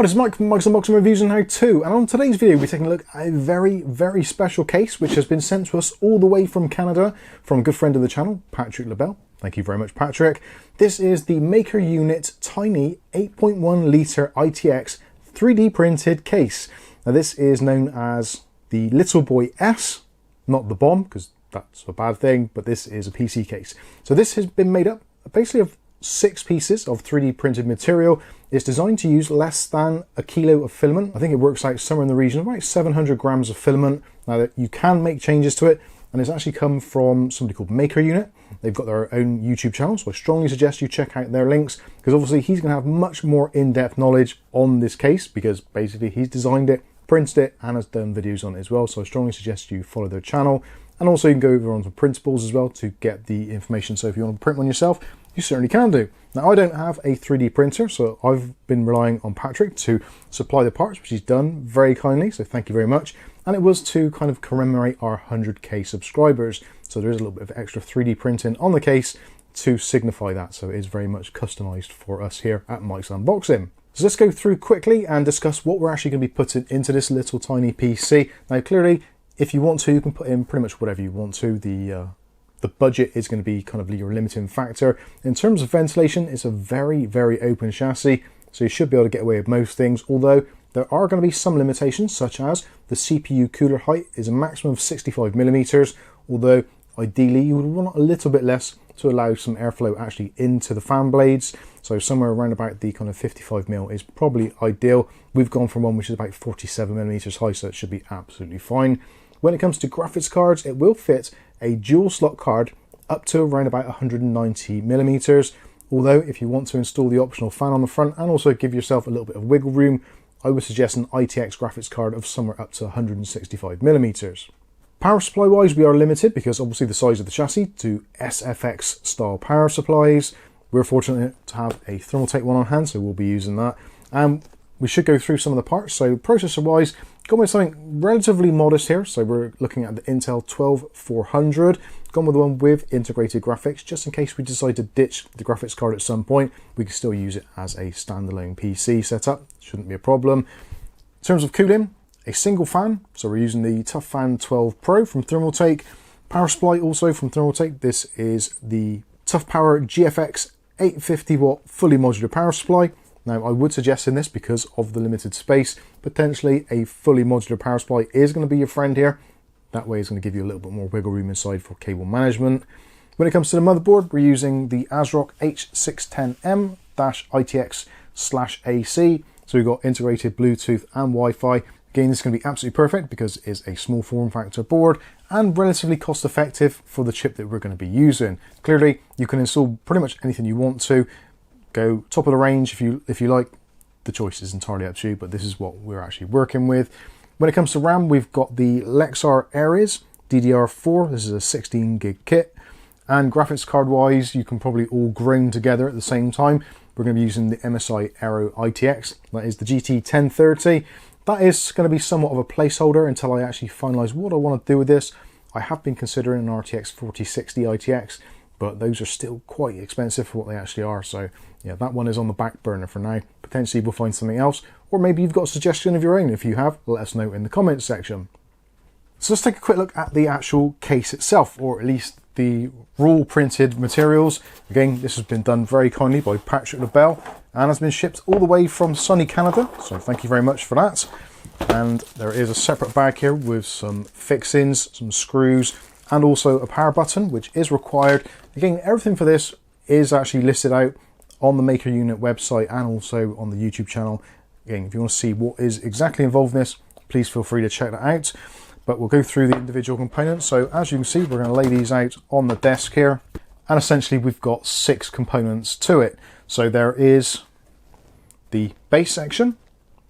Hi, this is Mike from Mike's Unboxing Reviews and How To, and on today's video we're taking a look at a very special case which has been sent to us all the way from Canada from a good friend of the channel, Patrick Lebel. Thank you very much, Patrick. This is the MakerUnit Tiny 8.1 litre ITX 3D printed case. Now this is known as the Little Boy S, not the bomb because that's a bad thing, but this is a PC case. So this has been made up basically of 6 pieces of 3D printed material. It's designed to use less than a kilo of filament. I think it works out somewhere in the region of about 700 grams of filament. Now that you can make changes to it, and it's actually come from somebody called MakerUnit. They've got their own YouTube channel, so I strongly suggest you check out their links, because obviously he's going to have much more in-depth knowledge on this case, because basically he's designed it, printed it, and has done videos on it as well. So I strongly suggest you follow their channel. And also you can go over on some principles as well to get the information. So if you want to print one yourself, you certainly can do. Now I don't have a 3D printer, so I've been relying on Patrick to supply the parts, which he's done very kindly, so thank you very much. And it was to kind of commemorate our 100k subscribers. So there is a little bit of extra 3D printing on the case to signify that. So it is very much customized for us here at Mike's Unboxing. So let's go through quickly and discuss what we're actually going to be putting into this little tiny PC. Now clearly, if you want to, you can put in pretty much whatever you want to. The budget is going to be kind of your limiting factor. In terms of ventilation, it's a very open chassis, so you should be able to get away with most things, although there are going to be some limitations, such as the CPU cooler height is a maximum of 65 millimeters, although ideally you would want a little bit less to allow some airflow actually into the fan blades. So somewhere around about the kind of 55 mil is probably ideal. We've gone from one which is about 47 millimeters high, so it should be absolutely fine. When it comes to graphics cards, it will fit a dual slot card up to around about 190 millimeters. Although if you want to install the optional fan on the front and also give yourself a little bit of wiggle room, I would suggest an ITX graphics card of somewhere up to 165 millimeters. Power supply wise, we are limited because obviously the size of the chassis to SFX style power supplies. We're fortunate to have a Thermaltake one on hand, so we'll be using that. We should go through some of the parts. So processor wise, gone with something relatively modest here. So we're looking at the Intel 12400. Gone with the one with integrated graphics, just in case we decide to ditch the graphics card at some point. We can still use it as a standalone PC setup. Shouldn't be a problem. In terms of cooling, a single fan. So we're using the Tough Fan 12 Pro from Thermaltake. Power supply also from Thermaltake. This is the Tough Power GFX 850 watt fully modular power supply. Now I would suggest in this, because of the limited space, potentially a fully modular power supply is going to be your friend here. That way it's going to give you a little bit more wiggle room inside for cable management. When it comes to the motherboard, we're using the ASRock H610M-ITX/AC. So we've got integrated Bluetooth and Wi-Fi. Again, this is going to be absolutely perfect because it's a small form factor board and relatively cost effective for the chip that we're going to be using. Clearly, you can install pretty much anything you want to. Go top of the range if you like. The choice is entirely up to you, but this is what we're actually working with. When it comes to RAM, we've got the Lexar Aries DDR4. This is a 16 gig kit. And graphics card wise, you can probably all groan together at the same time. We're going to be using the MSI Aero ITX. That is the GT 1030. That is going to be somewhat of a placeholder until I actually finalize what I want to do with this. I have been considering an RTX 4060 ITX, but those are still quite expensive for what they actually are. So yeah, that one is on the back burner for now. Potentially we'll find something else, or maybe you've got a suggestion of your own. If you have, let us know in the comments section. So let's take a quick look at the actual case itself, or at least the raw printed materials. Again, this has been done very kindly by Patrick Lebel and has been shipped all the way from sunny Canada. So thank you very much for that. And there is a separate bag here with some fixings, some screws, and also a power button, which is required. Again, everything for this is actually listed out on the MakerUnit website and also on the YouTube channel. Again, if you want to see what is exactly involved in this, please feel free to check that out. But we'll go through the individual components. So as you can see, we're going to lay these out on the desk here. And essentially we've got 6 components to it. So there is the base section,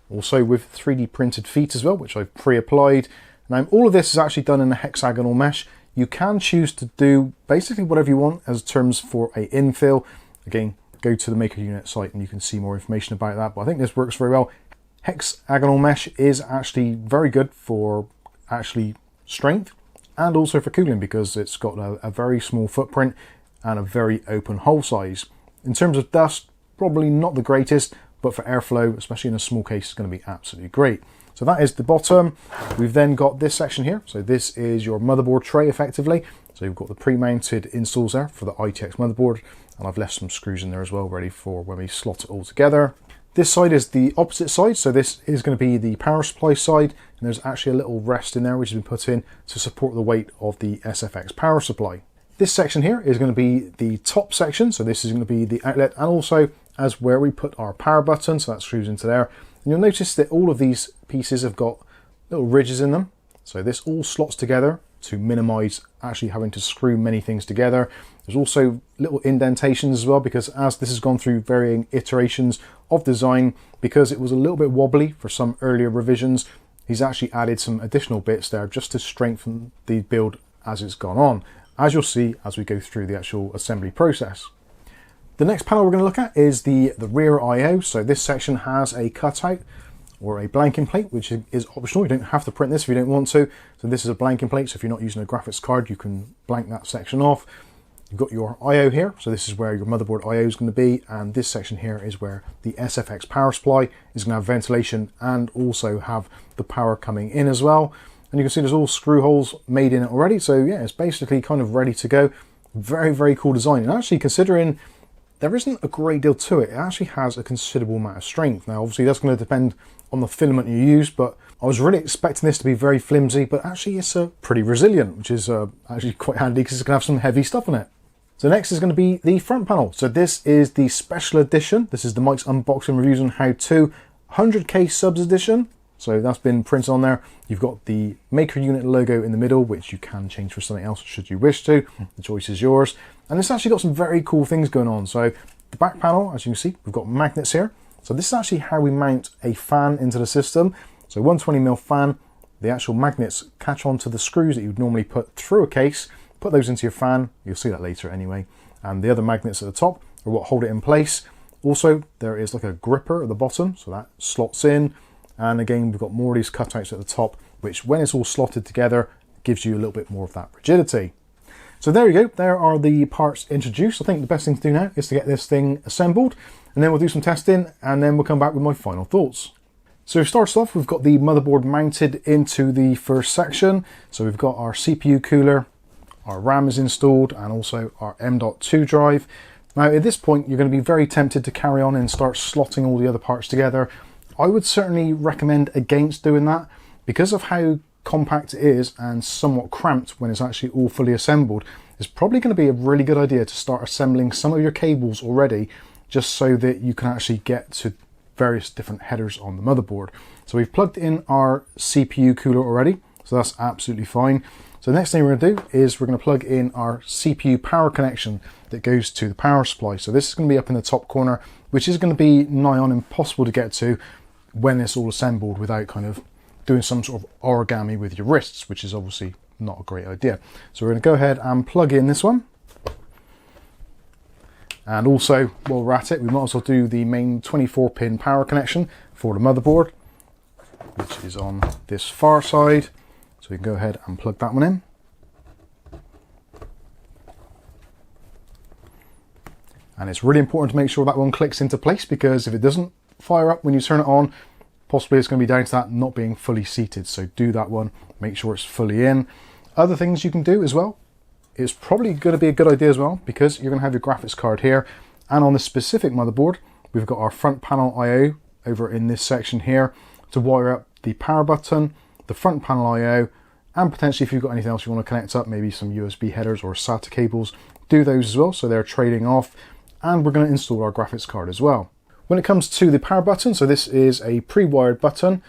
also with 3D printed feet as well, which I've pre-applied. Now all of this is actually done in a hexagonal mesh. You can choose to do basically whatever you want as terms for a infill. Again, go to the MakerUnit site and you can see more information about that, but I think this works very well. Hexagonal mesh is actually very good for actually strength and also for cooling, because it's got a very small footprint and a very open hole size. In terms of dust, probably not the greatest, but for airflow, especially in a small case, it's going to be absolutely great. So that is the bottom. We've then got this section here. So this is your motherboard tray effectively. So you've got the pre-mounted installs there for the ITX motherboard, and I've left some screws in there as well, ready for when we slot it all together. This side is the opposite side, so this is going to be the power supply side, and there's actually a little rest in there which has been put in to support the weight of the SFX power supply. This section here is going to be the top section, so this is going to be the outlet, and also as where we put our power button, so that screws into there. And you'll notice that all of these pieces have got little ridges in them, so this all slots together to minimize actually having to screw many things together. There's also little indentations as well, because as this has gone through varying iterations of design, because it was a little bit wobbly for some earlier revisions, he's actually added some additional bits there just to strengthen the build as it's gone on, as you'll see as we go through the actual assembly process. The next panel we're going to look at is the rear I/O. So this section has a cutout or a blanking plate, which is optional. You don't have to print this if you don't want to. So this is a blanking plate, so if you're not using a graphics card, you can blank that section off. You've got your I/O here, so this is where your motherboard I/O is going to be, and this section here is where the SFX power supply is going to have ventilation and also have the power coming in as well. And you can see there's all screw holes made in it already, so yeah, it's basically kind of ready to go. Very, very cool design, and actually considering there isn't a great deal to it, it actually has a considerable amount of strength. Now obviously that's going to depend on the filament you use, but I was really expecting this to be very flimsy, but actually it's pretty resilient, which is actually quite handy because it's going to have some heavy stuff on it. So next is going to be the front panel. So this is the special edition. This is the Mike's Unboxing Reviews and How To 100K Subs edition. So that's been printed on there. You've got the MakerUnit logo in the middle, which you can change for something else should you wish to. The choice is yours. And it's actually got some very cool things going on. So the back panel, as you can see, we've got magnets here. So this is actually how we mount a fan into the system. So 120mm fan, the actual magnets catch onto the screws that you'd normally put through a case, put those into your fan. You'll see that later anyway. And the other magnets at the top are what hold it in place. Also, there is like a gripper at the bottom, so that slots in. And again, we've got more of these cutouts at the top, which when it's all slotted together, gives you a little bit more of that rigidity. So there you go, there are the parts introduced. I think the best thing to do now is to get this thing assembled, and then we'll do some testing, and then we'll come back with my final thoughts. So starts off, we've got the motherboard mounted into the first section. So we've got our CPU cooler, our RAM is installed, and also our M.2 drive. Now at this point, you're going to be very tempted to carry on and start slotting all the other parts together. I would certainly recommend against doing that because of how compact it is and somewhat cramped when it's actually all fully assembled. It's probably going to be a really good idea to start assembling some of your cables already, just so that you can actually get to various different headers on the motherboard. So we've plugged in our CPU cooler already, so that's absolutely fine. So the next thing we're going to do is we're going to plug in our CPU power connection that goes to the power supply. So this is going to be up in the top corner, which is going to be nigh on impossible to get to when it's all assembled without kind of doing some sort of origami with your wrists, which is obviously not a great idea. So we're going to go ahead and plug in this one. And also, while we're at it, we might as well do the main 24-pin power connection for the motherboard, which is on this far side. So we can go ahead and plug that one in. And it's really important to make sure that one clicks into place, because if it doesn't fire up when you turn it on, possibly it's going to be down to that not being fully seated. So do that one, make sure it's fully in. Other things you can do as well, it's probably going to be a good idea as well, because you're going to have your graphics card here, and on this specific motherboard we've got our front panel I/O over in this section here to wire up the power button, the front panel I/O, and potentially if you've got anything else you want to connect up, maybe some USB headers or SATA cables, do those as well so they're trading off. And we're going to install our graphics card as well. When it comes to the power button, so this is a pre-wired button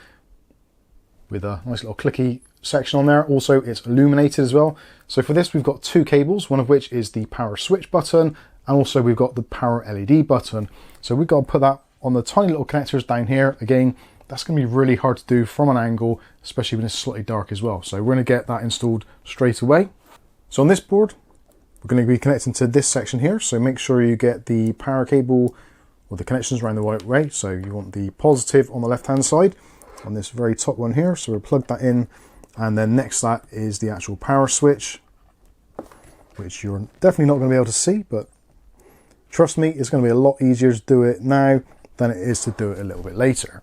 with a nice little clicky section on there. Also, it's illuminated as well. So for this, we've got two cables, one of which is the power switch button, and also we've got the power LED button. So we've got to put that on the tiny little connectors down here. Again, that's going to be really hard to do from an angle, especially when it's slightly dark as well. So we're going to get that installed straight away. So on this board, we're going to be connecting to this section here. So make sure you get the power cable or the connections around the right way. So you want the positive on the left-hand side on this very top one here. So we'll plug that in. And then next to that is the actual power switch, which you're definitely not going to be able to see, but trust me, it's going to be a lot easier to do it now than it is to do it a little bit later.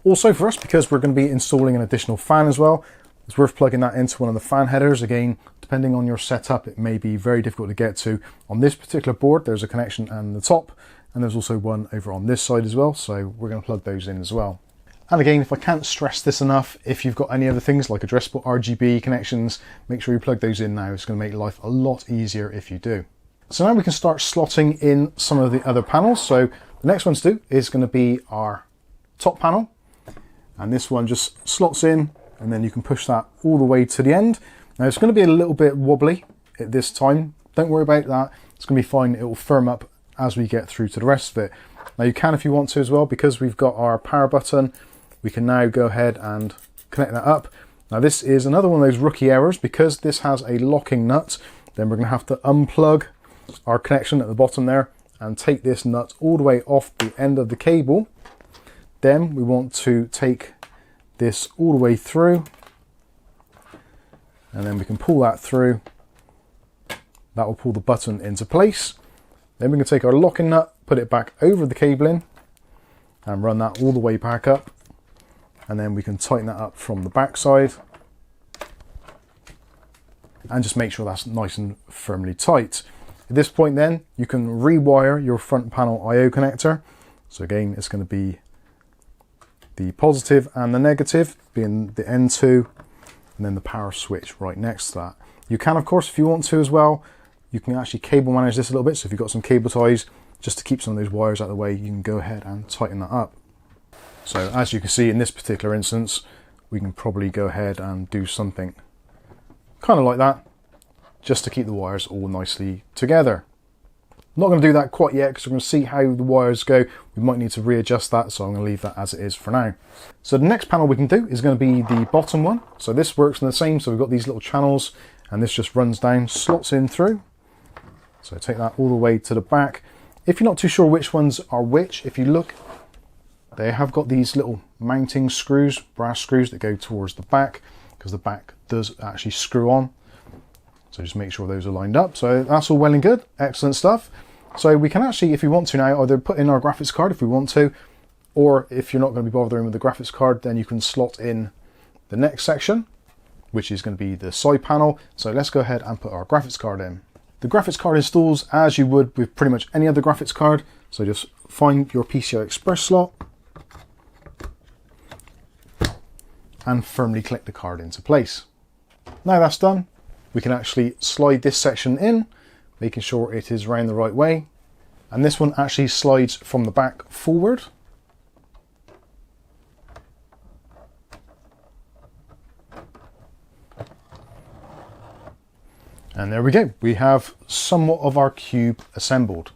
Also for us, because we're going to be installing an additional fan as well, it's worth plugging that into one of the fan headers. Again, depending on your setup, it may be very difficult to get to. On this particular board, there's a connection on the top, and there's also one over on this side as well, so we're going to plug those in as well. And again, if I can't stress this enough, if you've got any other things like addressable RGB connections, make sure you plug those in now. It's going to make life a lot easier if you do. So now we can start slotting in some of the other panels. So the next one to do is going to be our top panel. And this one just slots in, and then you can push that all the way to the end. Now it's going to be a little bit wobbly at this time. Don't worry about that. It's going to be fine. It will firm up as we get through to the rest of it. Now you can, if you want to as well, because we've got our power button, we can now go ahead and connect that up. Now this is another one of those rookie errors. Because this has a locking nut, then we're going to have to unplug our connection at the bottom there and take this nut all the way off the end of the cable. Then we want to take this all the way through, and then we can pull that through. That will pull the button into place. Then we can take our locking nut, put it back over the cabling, and run that all the way back up. And then we can tighten that up from the back side, and just make sure that's nice and firmly tight. At this point then, you can rewire your front panel I/O connector. So again, it's going to be the positive and the negative, being the N2, and then the power switch right next to that. You can, of course, if you want to as well, you can actually cable manage this a little bit. So if you've got some cable ties, just to keep some of those wires out of the way, you can go ahead and tighten that up. So as you can see in this particular instance, we can probably go ahead and do something kind of like that, just to keep the wires all nicely together. I'm not going to do that quite yet because we're going to see how the wires go. We might need to readjust that, so I'm going to leave that as it is for now. So the next panel we can do is going to be the bottom one. So this works in the same, so we've got these little channels, and this just runs down, slots in through. So take that all the way to the back. If you're not too sure which ones are which, if you look, they have got these little mounting screws, brass screws that go towards the back, because the back does actually screw on. So just make sure those are lined up. So that's all well and good, excellent stuff. So we can actually, if we want to now, either put in our graphics card if we want to, or if you're not going to be bothering with the graphics card, then you can slot in the next section, which is going to be the side panel. So let's go ahead and put our graphics card in. The graphics card installs as you would with pretty much any other graphics card. So just find your PCI Express slot and firmly click the card into place. Now that's done, we can actually slide this section in, making sure it is round the right way. And this one actually slides from the back forward. And there we go, we have somewhat of our cube assembled.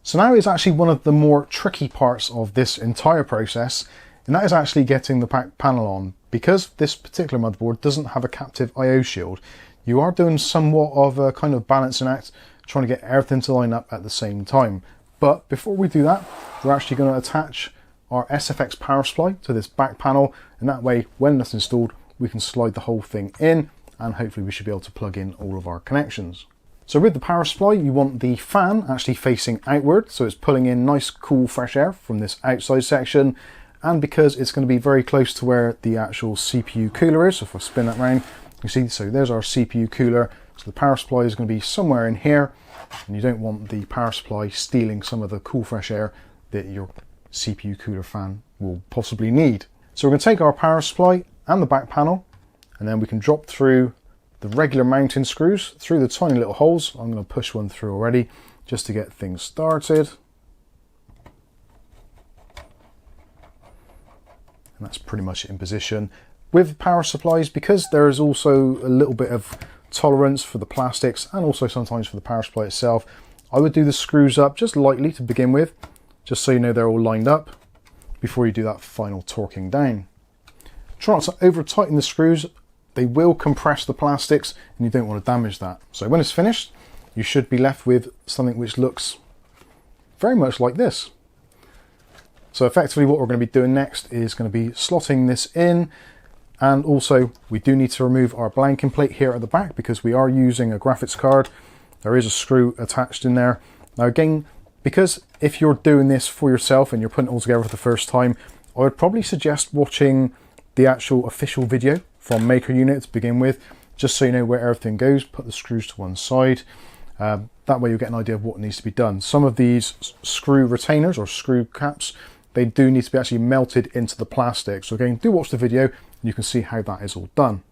So now is actually one of the more tricky parts of this entire process, and that is actually getting the back panel on. Because this particular motherboard doesn't have a captive I/O shield, you are doing somewhat of a kind of balancing act, trying to get everything to line up at the same time. But before we do that, we're actually going to attach our SFX power supply to this back panel, and that way, when that's installed, we can slide the whole thing in, and hopefully we should be able to plug in all of our connections. So with the power supply, you want the fan actually facing outward, so it's pulling in nice, cool, fresh air from this outside section. And because it's going to be very close to where the actual CPU cooler is, so if I spin that around, you see, so there's our CPU cooler. So the power supply is going to be somewhere in here, and you don't want the power supply stealing some of the cool fresh air that your CPU cooler fan will possibly need. So we're going to take our power supply and the back panel, and then we can drop through the regular mounting screws through the tiny little holes. I'm going to push one through already just to get things started. And that's pretty much in position. With power supplies, because there is also a little bit of tolerance for the plastics and also sometimes for the power supply itself, I would do the screws up just lightly to begin with, just so you know they're all lined up before you do that final torquing down. Try not to over tighten the screws, they will compress the plastics and you don't want to damage that. So when it's finished, you should be left with something which looks very much like this. So effectively what we're going to be doing next is going to be slotting this in, and also we do need to remove our blanking plate here at the back because we are using a graphics card. There is a screw attached in there. Now again, because if you're doing this for yourself and you're putting it all together for the first time, I would probably suggest watching the actual official video from MakerUnit to begin with, just so you know where everything goes. Put the screws to one side. That way you'll get an idea of what needs to be done. Some of these screw retainers or screw caps, they do need to be actually melted into the plastic. So again, do watch the video and you can see how that is all done.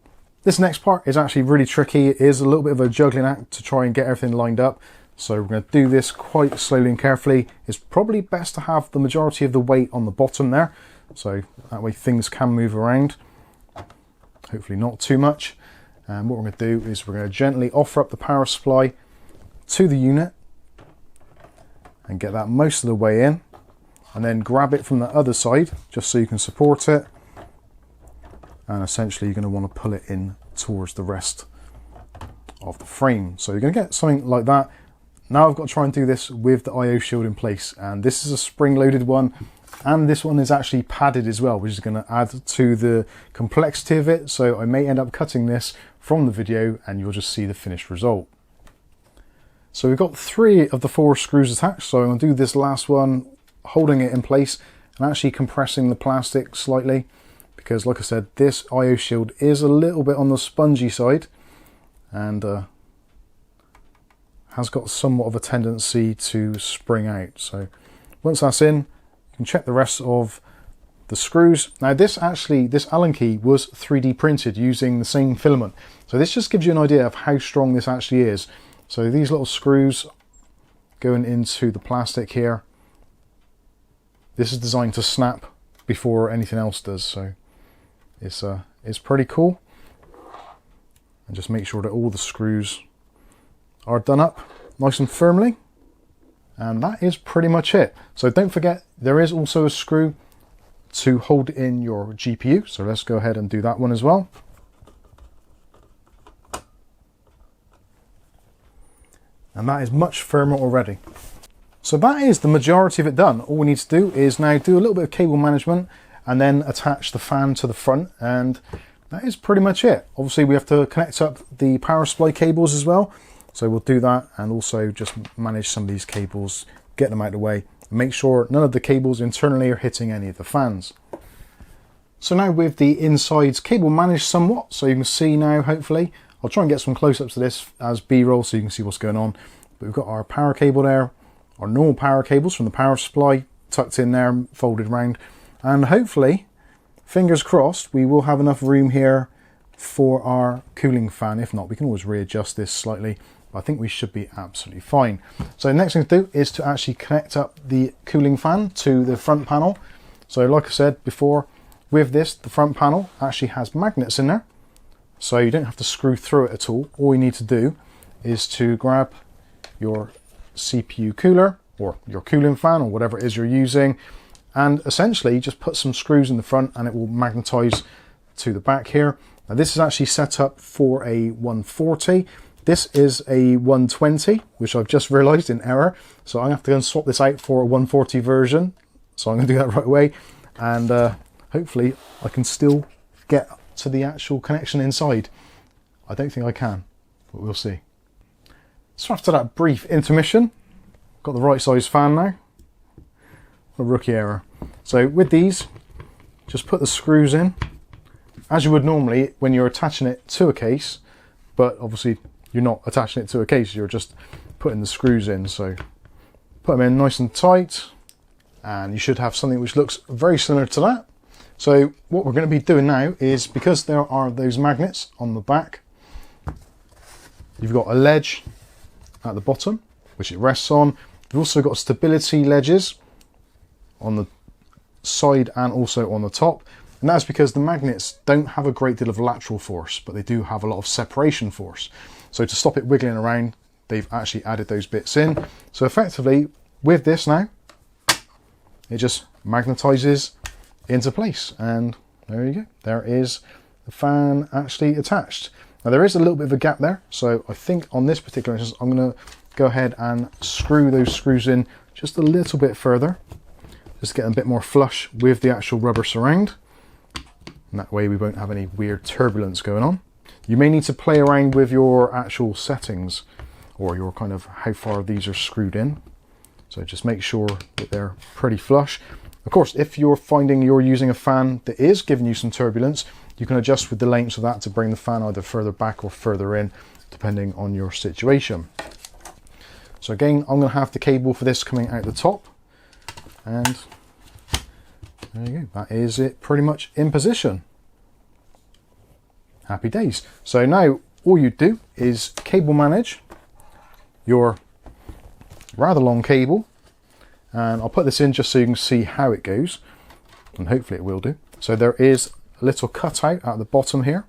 This next part is actually really tricky. It is a little bit of a juggling act to try and get everything lined up. So we're going to do this quite slowly and carefully. It's probably best to have the majority of the weight on the bottom there, so that way things can move around. Hopefully not too much. And what we're going to do is we're going to gently offer up the power supply to the unit and get that most of the way in, and then grab it from the other side just so you can support it, and essentially you're going to want to pull it in towards the rest of the frame. So you're going to get something like that. Now I've got to try and do this with the IO shield in place, and this is a spring-loaded one, and this one is actually padded as well, which is going to add to the complexity of it. So I may end up cutting this from the video and you'll just see the finished result. So we've got 3 of the 4 screws attached, so I'm going to do this last one holding it in place and actually compressing the plastic slightly, because like I said, this IO shield is a little bit on the spongy side and has got somewhat of a tendency to spring out. So once that's in, you can check the rest of the screws. Now this Allen key was 3D printed using the same filament. So this just gives you an idea of how strong this actually is. So these little screws going into the plastic here, this is designed to snap before anything else does. So it's pretty cool. And just make sure that all the screws are done up nice and firmly, and that is pretty much it. So don't forget, there is also a screw to hold in your GPU, so let's go ahead and do that one as well. And that is much firmer already. So that is the majority of it done. All we need to do is now do a little bit of cable management and then attach the fan to the front, and that is pretty much it. Obviously we have to connect up the power supply cables as well. So we'll do that, and also just manage some of these cables, get them out of the way, and make sure none of the cables internally are hitting any of the fans. So now with the insides cable managed somewhat, so you can see now, hopefully, I'll try and get some close-ups to this as B-roll so you can see what's going on. But we've got our power cable there, our normal power cables from the power supply tucked in there, folded round, and hopefully, fingers crossed, we will have enough room here for our cooling fan. If not, we can always readjust this slightly. I think we should be absolutely fine. So the next thing to do is to actually connect up the cooling fan to the front panel. So like I said before, with this, the front panel actually has magnets in there. So you don't have to screw through it at all. All you need to do is to grab your CPU cooler or your cooling fan or whatever it is you're using, and essentially just put some screws in the front and it will magnetize to the back here. Now this is actually set up for a 140. This is a 120, which I've just realized in error. So I'm gonna have to go and swap this out for a 140 version. So I'm gonna do that right away. And hopefully I can still get to the actual connection inside. I don't think I can, but we'll see. So after that brief intermission, got the right size fan now. A rookie error. So with these, just put the screws in, as you would normally when you're attaching it to a case, but obviously you're not attaching it to a case, you're just putting the screws in. So put them in nice and tight, and you should have something which looks very similar to that. So what we're going to be doing now is, because there are those magnets on the back, you've got a ledge at the bottom which it rests on. You've also got stability ledges on the side and also on the top, and that's because the magnets don't have a great deal of lateral force, but they do have a lot of separation force. So to stop it wiggling around, they've actually added those bits in. So effectively with this now, it just magnetizes into place, and there you go. There is the fan actually attached. Now there is a little bit of a gap there, so I think on this particular instance I'm going to go ahead and screw those screws in just a little bit further, just to get a bit more flush with the actual rubber surround, and that way we won't have any weird turbulence going on. You may need to play around with your actual settings, or your kind of how far these are screwed in. So just make sure that they're pretty flush. Of course, if you're finding you're using a fan that is giving you some turbulence, you can adjust with the lengths of that to bring the fan either further back or further in, depending on your situation. So again, I'm going to have the cable for this coming out the top, and there you go, that is it pretty much in position. Happy days. So now all you do is cable manage your rather long cable, and I'll put this in just so you can see how it goes, and hopefully it will do. So there is a little cutout at the bottom here,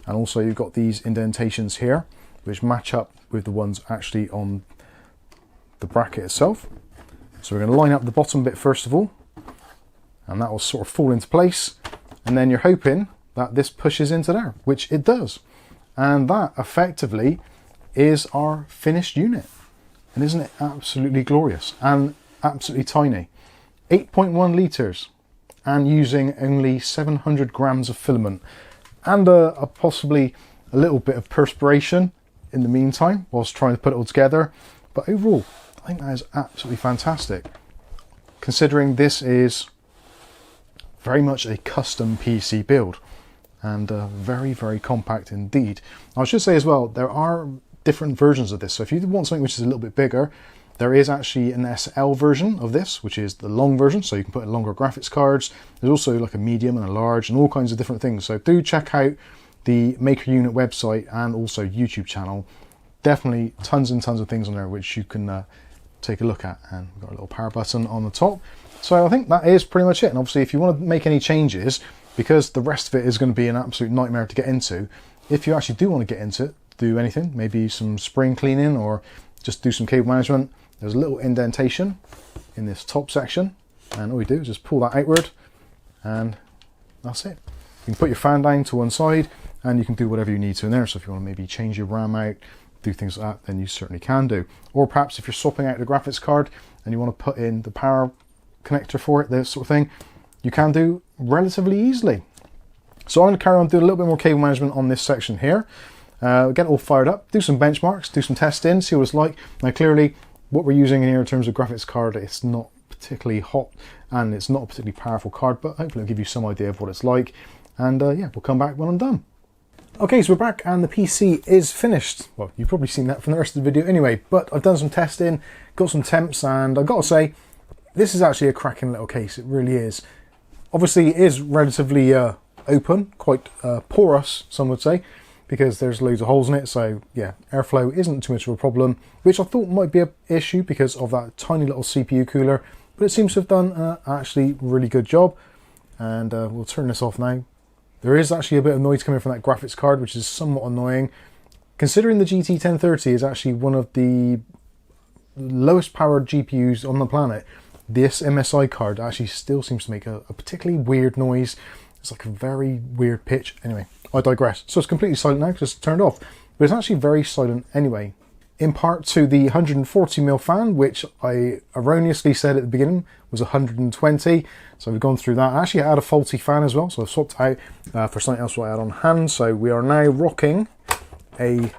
and also you've got these indentations here which match up with the ones actually on the bracket itself. So we're going to line up the bottom bit first of all, and that will sort of fall into place, and then you're hoping that this pushes into there, which it does. And that effectively is our finished unit. And isn't it absolutely glorious and absolutely tiny? 8.1 litres and using only 700 grams of filament, and a possibly a little bit of perspiration in the meantime whilst trying to put it all together. But overall, I think that is absolutely fantastic, considering this is very much a custom PC build, and very, very compact indeed. I should say as well, there are different versions of this. So if you want something which is a little bit bigger, there is actually an SL version of this, which is the long version, so you can put in longer graphics cards. There's also like a medium and a large and all kinds of different things. So do check out the MakerUnit website and also YouTube channel. Definitely tons and tons of things on there which you can take a look at. And we've got a little power button on the top. So I think that is pretty much it. And obviously if you want to make any changes, because the rest of it is going to be an absolute nightmare to get into, if you actually do want to get into it, do anything, maybe some spring cleaning or just do some cable management, there's a little indentation in this top section, and all you do is just pull that outward, and that's it. You can put your fan down to one side, and you can do whatever you need to in there. So if you want to maybe change your RAM out, do things like that, then you certainly can do. Or perhaps if you're swapping out the graphics card and you want to put in the power connector for it, this sort of thing, you can do relatively easily. So I'm going to carry on doing a little bit more cable management on this section here. Get it all fired up, do some benchmarks, do some testing, see what it's like. Now clearly what we're using in here in terms of graphics card, it's not particularly hot and it's not a particularly powerful card, but hopefully it'll give you some idea of what it's like. And yeah, we'll come back when I'm done. Okay, so we're back and the PC is finished. Well, you've probably seen that from the rest of the video anyway, but I've done some testing, got some temps, and I've got to say, this is actually a cracking little case, it really is. Obviously it is relatively open, quite porous, some would say, because there's loads of holes in it, so yeah, airflow isn't too much of a problem, which I thought might be an issue because of that tiny little CPU cooler, but it seems to have done an actually really good job. And we'll turn this off now. There is actually a bit of noise coming from that graphics card, which is somewhat annoying. Considering the GT 1030 is actually one of the lowest powered GPUs on the planet, this MSI card actually still seems to make a particularly weird noise. It's like a very weird pitch. Anyway, I digress. So it's completely silent now because it's turned off, but it's actually very silent anyway. In part to the 140mm fan, which I erroneously said at the beginning was 120. So we've gone through that. I actually had a faulty fan as well, so I've swapped out for something else what I had on hand. So we are now rocking a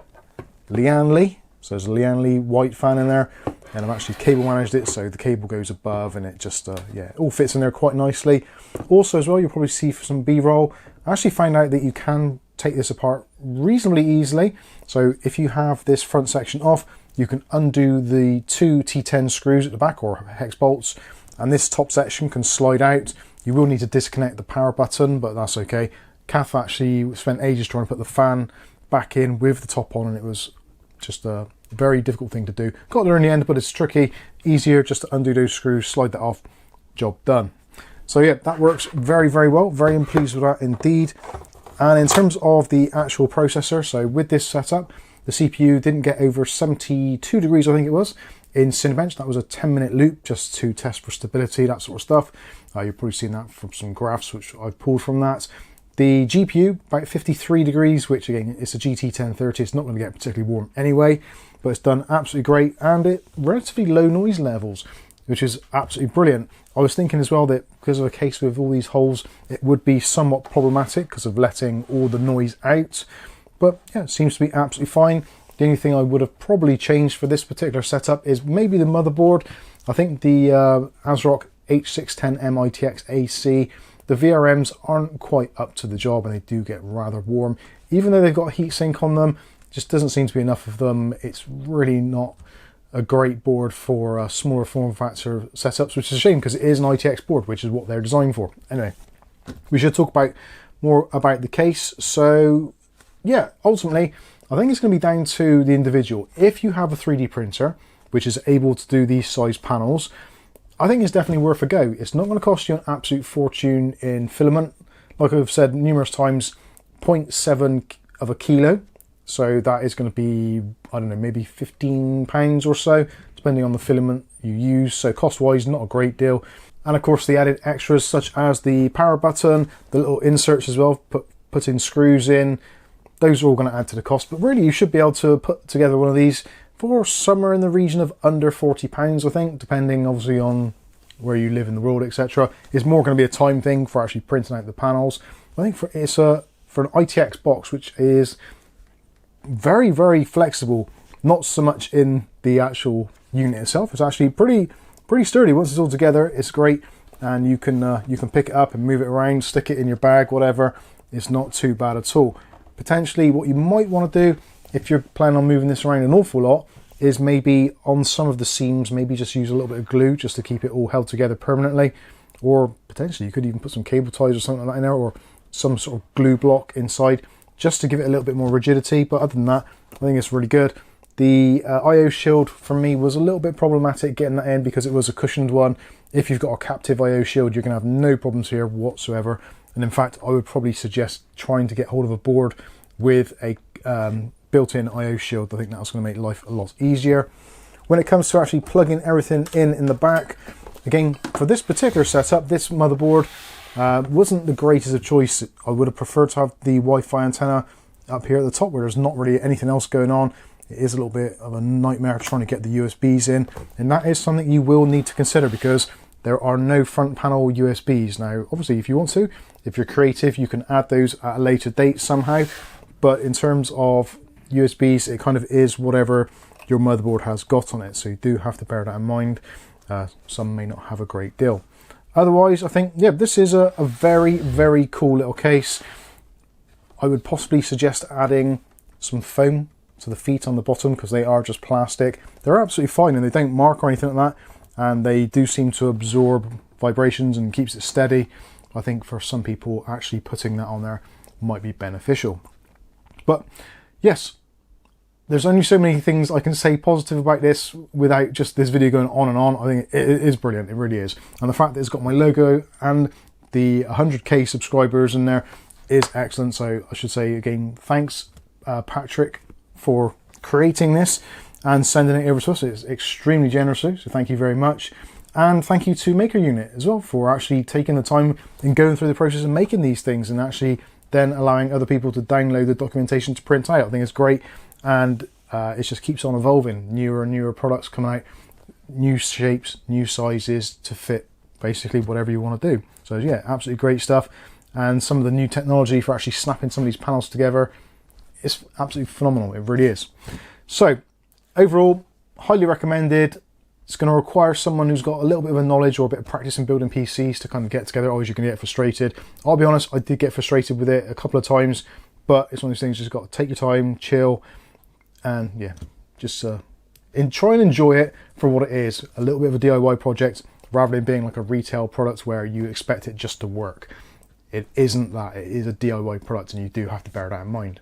Lianli. So there's a Lianli white fan in there, and I've actually cable managed it so the cable goes above, and it just yeah, it all fits in there quite nicely. Also as well, you'll probably see for some B-roll, I actually found out that you can take this apart reasonably easily. So if you have this front section off, you can undo the two T10 screws at the back, or hex bolts, and this top section can slide out. You will need to disconnect the power button, but that's okay. Kath actually spent ages trying to put the fan back in with the top on, and it was just a very difficult thing to do. Got there in the end, but it's tricky. Easier just to undo those screws, slide that off, job done. So yeah, that works very, very well. Very pleased with that indeed. And in terms of the actual processor, so with this setup, the CPU didn't get over 72 degrees, I think it was, in Cinebench. That was a 10-minute loop just to test for stability, that sort of stuff. You've probably seen that from some graphs which I've pulled from that. The GPU, about 53 degrees, which again, it's a GT 1030. It's not going to get particularly warm anyway, but it's done absolutely great, and it relatively low noise levels, which is absolutely brilliant. I was thinking as well that because of a case with all these holes, it would be somewhat problematic because of letting all the noise out. But yeah, it seems to be absolutely fine. The only thing I would have probably changed for this particular setup is maybe the motherboard. I think the ASRock H610M ITX AC, the VRMs aren't quite up to the job and they do get rather warm. Even though they've got a heatsink on them, just doesn't seem to be enough of them. It's really not a great board for smaller form factor setups, which is a shame because it is an ITX board, which is what they're designed for. Anyway, we should talk more about the case. So yeah, ultimately, I think it's going to be down to the individual. If you have a 3D printer, which is able to do these size panels, I think it's definitely worth a go. It's not going to cost you an absolute fortune in filament. Like I've said numerous times, 0.7 of a kilo. So that is going to be, I don't know, maybe £15 or so, depending on the filament you use. So cost-wise, not a great deal. And of course, the added extras such as the power button, the little inserts as well, putting screws in, those are all going to add to the cost. But really, you should be able to put together one of these for somewhere in the region of under £40, I think, depending obviously on where you live in the world, etc. It's more going to be a time thing for actually printing out the panels. I think for an ITX box, which is very, very flexible, not so much in the actual unit itself. It's actually pretty sturdy. Once it's all together, it's great, and you can pick it up and move it around, stick it in your bag, whatever. It's not too bad at all. Potentially, what you might want to do if you're planning on moving this around an awful lot is maybe on some of the seams, maybe just use a little bit of glue just to keep it all held together permanently, or potentially you could even put some cable ties or something like that in there, or some sort of glue block inside, just to give it a little bit more rigidity. But other than that, I think it's really good. The IO shield for me was a little bit problematic getting that in because it was a cushioned one. If you've got a captive IO shield, you're going to have no problems here whatsoever. And in fact, I would probably suggest trying to get hold of a board with a built-in IO shield. I think that's going to make life a lot easier. When it comes to actually plugging everything in the back, again, for this particular setup, this motherboard wasn't the greatest of choice. I would have preferred to have the Wi-Fi antenna up here at the top where there's not really anything else going on. It is a little bit of a nightmare trying to get the USBs in, and that is something you will need to consider because there are no front panel USBs. Now, obviously, if you want to, if you're creative, you can add those at a later date somehow, but in terms of USBs, it kind of is whatever your motherboard has got on it, so you do have to bear that in mind. Some may not have a great deal. Otherwise, I think, yeah, this is a very, very cool little case. I would possibly suggest adding some foam to the feet on the bottom because they are just plastic. They're absolutely fine and they don't mark or anything like that, and they do seem to absorb vibrations and keeps it steady. I think for some people, actually putting that on there might be beneficial. But yes, there's only so many things I can say positive about this without just this video going on and on. I think it is brilliant, it really is. And the fact that it's got my logo and the 100k subscribers in there is excellent. So I should say again, thanks Patrick for creating this and sending it over to us. It's extremely generous, so thank you very much. And thank you to MakerUnit as well for actually taking the time and going through the process of making these things and actually then allowing other people to download the documentation to print out. I think it's great, and it just keeps on evolving. Newer and newer products coming out, new shapes, new sizes to fit basically whatever you want to do. So yeah, absolutely great stuff. And some of the new technology for actually snapping some of these panels together, it's absolutely phenomenal. It really is. So overall, highly recommended. It's going to require someone who's got a little bit of a knowledge or a bit of practice in building PCs to kind of get together. Otherwise, you're going to get frustrated. I'll be honest, I did get frustrated with it a couple of times, but it's one of those things, you just got to take your time, chill, and yeah, just try and enjoy it for what it is. A little bit of a DIY project rather than being like a retail product where you expect it just to work. It isn't that. It is a DIY product, and you do have to bear that in mind.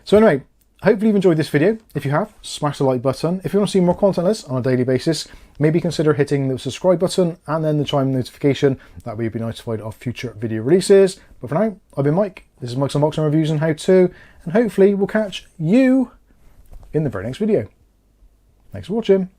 So anyway, hopefully you've enjoyed this video. If you have, smash the like button. If you want to see more content like this on a daily basis, maybe consider hitting the subscribe button and then the chime notification. That way you'll be notified of future video releases. But for now, I've been Mike. This is Mike's Unboxing Reviews and How To, and hopefully we'll catch you in the very next video. Thanks for watching.